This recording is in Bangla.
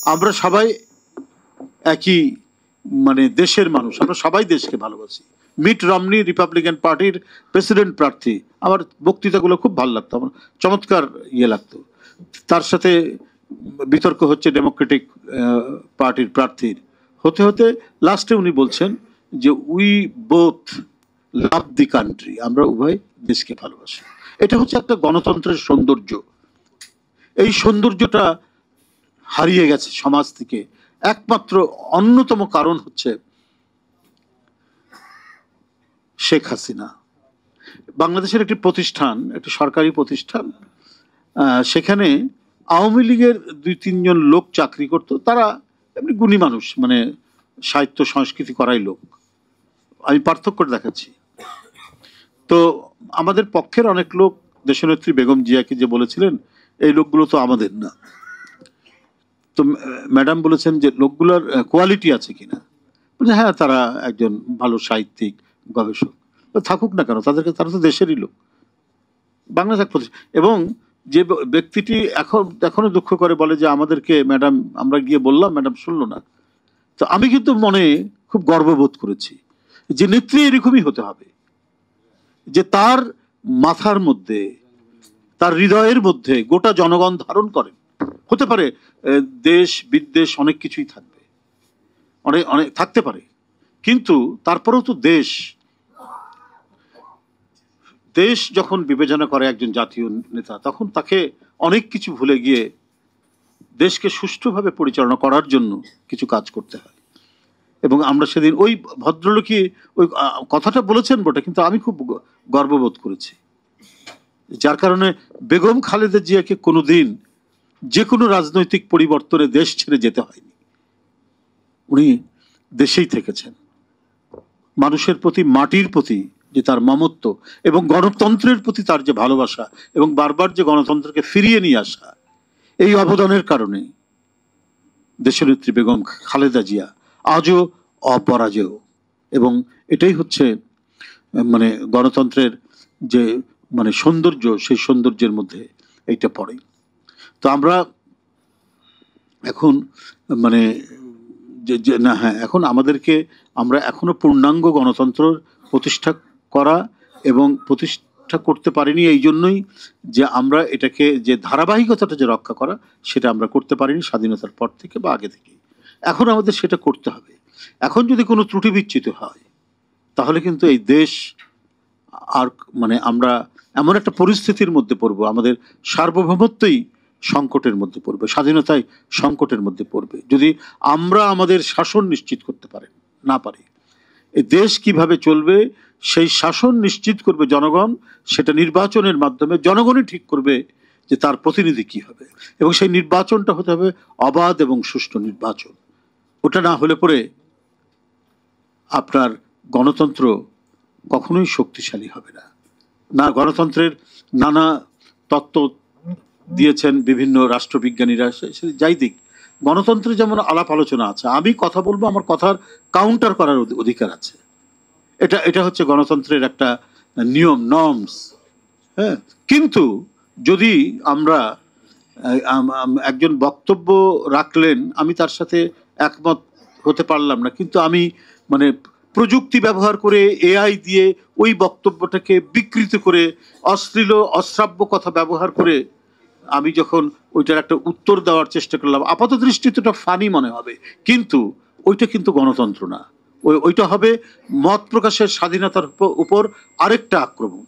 আমরা সবাই একই মানে দেশের মানুষ, আমরা সবাই দেশকে ভালোবাসি। মিট রমনি রিপাবলিকান পার্টির প্রেসিডেন্ট প্রার্থী, আমার বক্তৃতাগুলো খুব ভালো লাগতো, আমার চমৎকার লাগতো। তার সাথে বিতর্ক হচ্ছে ডেমোক্রেটিক পার্টির প্রার্থীর, হতে হতে লাস্টে উনি বলছেন যে we both love the country, আমরা উভয় দেশকে ভালোবাসি। এটা হচ্ছে একটা গণতন্ত্রের সৌন্দর্য। এই সৌন্দর্যটা হারিয়ে গেছে সমাজ থেকে। একমাত্র অন্যতম কারণ হচ্ছে শেখ হাসিনা। বাংলাদেশের একটি প্রতিষ্ঠান, একটি সরকারি প্রতিষ্ঠান, সেখানে আওয়ামী লীগের 2-3 জন লোক চাকরি করতো, তারা এমনি গুণী মানুষ, মানে সাহিত্য সংস্কৃতি করাই লোক। আমি পার্থক্য দেখাচ্ছি। তো আমাদের পক্ষের অনেক লোক দেশনেত্রী বেগম জিয়াকে যে বলেছিলেন এই লোকগুলো তো আমাদের না। তো ম্যাডাম বলেছেন যে লোকগুলোর কোয়ালিটি আছে কিনা, বলছে হ্যাঁ তারা একজন ভালো সাহিত্যিক গবেষক, থাকুক না কেন, তাদেরকে, তারা তো দেশেরই লোক, বাংলাদেশ এক প্রতিষ্ঠান। এবং যে ব্যক্তিটি এখনো দুঃখ করে বলে যে আমাদেরকে ম্যাডাম, আমরা গিয়ে বললাম ম্যাডাম শুনলো না। তো আমি কিন্তু মনে খুব গর্ববোধ করেছি যে নেত্রী এরকমই হতে হবে, যে তার মাথার মধ্যে, তার হৃদয়ের মধ্যে গোটা জনগণ ধারণ করেন। হতে পারে দেশ বিদ্বেষ অনেক কিছুই থাকবে, অনেক অনেক থাকতে পারে, কিন্তু তারপরেও তো দেশ দেশ যখন বিবেচনা করে একজন জাতীয় নেতা, তখন তাকে অনেক কিছু ভুলে গিয়ে দেশকে সুষ্ঠুভাবে পরিচালনা করার জন্য কিছু কাজ করতে হয়। এবং আমরা সেদিন ওই ভদ্রলোকই ওই কথাটা বলেছেন বটে, কিন্তু আমি খুব গর্ববোধ করেছি, যার কারণে বেগম খালেদা জিয়াকে কোনোদিন যে কোনো রাজনৈতিক পরিবর্তনে দেশ ছেড়ে যেতে হয়নি। উনি দেশেই থেকেছেন। মানুষের প্রতি, মাটির প্রতি যে তার মমত্ব এবং গণতন্ত্রের প্রতি তার যে ভালোবাসা এবং বারবার যে গণতন্ত্রকে ফিরিয়ে নিয়ে আসা, এই অবদানের কারণে দেশনেত্রী বেগম খালেদা জিয়া আজও অপরাজেয়। এবং এটাই হচ্ছে মানে গণতন্ত্রের যে মানে সৌন্দর্য, সেই সৌন্দর্যের মধ্যে এইটা পড়ে। তো আমরা এখন মানে যে না, হ্যাঁ এখন আমাদেরকে, আমরা এখনো পূর্ণাঙ্গ গণতন্ত্র প্রতিষ্ঠা করা এবং প্রতিষ্ঠা করতে পারিনি এই জন্যই যে আমরা এটাকে, যে ধারাবাহিকতাটা যে রক্ষা করা, সেটা আমরা করতে পারিনি স্বাধীনতার পর থেকে বা আগে থেকে। এখন আমাদের সেটা করতে হবে। এখন যদি কোনো ত্রুটি বিচ্যুত হয় তাহলে কিন্তু এই দেশ আর মানে আমরা এমন একটা পরিস্থিতির মধ্যে পড়বো, আমাদের সার্বভৌমত্বই সংকটের মধ্যে পড়বে, স্বাধীনতায় সংকটের মধ্যে পড়বে, যদি আমরা আমাদের শাসন নিশ্চিত করতে না পারি। এই দেশ কিভাবে চলবে সেই শাসন নিশ্চিত করবে জনগণ, সেটা নির্বাচনের মাধ্যমে জনগণই ঠিক করবে যে তার প্রতিনিধি কি হবে, এবং সেই নির্বাচনটা হতে হবে অবাধ এবং সুষ্ঠু নির্বাচন। ওটা না হলে পরে আপনার গণতন্ত্র কখনোই শক্তিশালী হবে না। না, গণতন্ত্রের নানা তত্ত্ব দিয়েছেন বিভিন্ন রাষ্ট্রবিজ্ঞানীরা, যাই দিক, গণতন্ত্রে যেমন আলাপ আলোচনা আছে, আমি কথা বলবো, আমার কথার কাউন্টার করার অধিকার আছে, এটা হচ্ছে গণতন্ত্রের একটা নিয়ম, নর্মস। হ্যাঁ, কিন্তু যদি আমরা একজন বক্তব্য রাখলেন, আমি তার সাথে একমত হতে পারলাম না, কিন্তু আমি মানে প্রযুক্তি ব্যবহার করে, এআই দিয়ে ওই বক্তব্যটাকে বিকৃত করে, অশ্লীল অশ্রাব্য কথা ব্যবহার করে আমি যখন ওইটার একটা উত্তর দেওয়ার চেষ্টা করলাম, আপাত দৃষ্টিতে ওটা ফানি মনে হবে, কিন্তু ওইটা কিন্তু গণতন্ত্র না, ওইটা হবে মত প্রকাশের স্বাধীনতার উপর আরেকটা আক্রমণ।